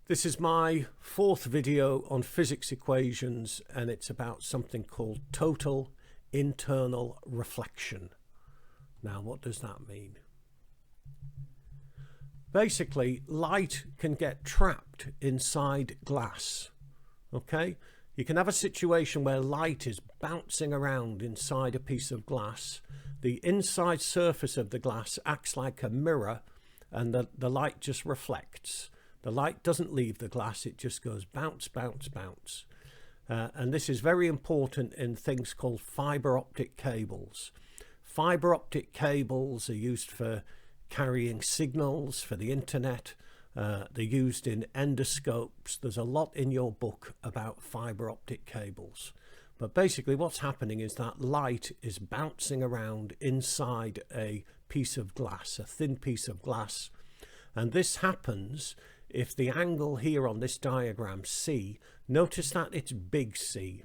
This is my fourth video on physics equations, and it's about something called total internal reflection. Now, what does that mean? Basically, light can get trapped inside glass. Okay? You can have a situation where light is bouncing around inside a piece of glass. The inside surface of the glass acts like a mirror, and the light just reflects. The light doesn't leave the glass, it just goes bounce, bounce, bounce. And this is very important in things called fiber optic cables. Fiber optic cables are used for carrying signals for the internet. They're used in endoscopes. There's a lot in your book about fiber optic cables. But basically what's happening is that light is bouncing around inside a piece of glass, a thin piece of glass. And this happens if the angle here on this diagram, C, notice that it's big C.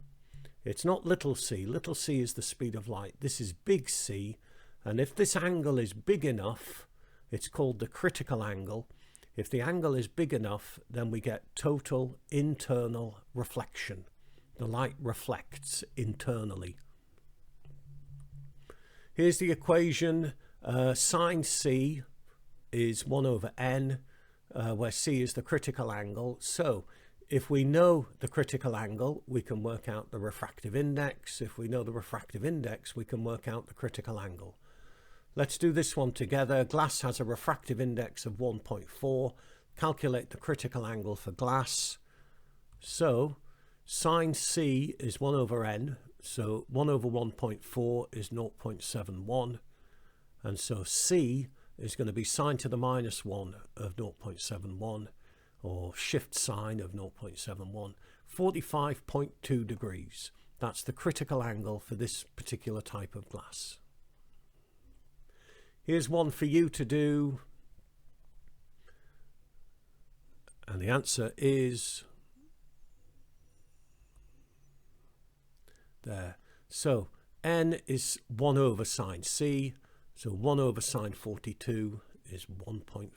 It's not little c. Little c is the speed of light. This is big C. And if this angle is big enough, it's called the critical angle. If the angle is big enough, then we get total internal reflection. The light reflects internally. Here's the equation. Sine C is 1 over n, where C is the critical angle. So if we know the critical angle, we can work out the refractive index. If we know the refractive index, we can work out the critical angle. Let's do this one together. Glass has a refractive index of 1.4. Calculate the critical angle for glass. So sine C is 1 over n. So 1 over 1.4 is 0.71. And so C is going to be sine to the minus 1 of 0.71, or shift sine of 0.71, 45.2 degrees. That's the critical angle for this particular type of glass. Here's one for you to do, and the answer is there. So n is 1 over sine C, so 1 over sine 42 is 1.5.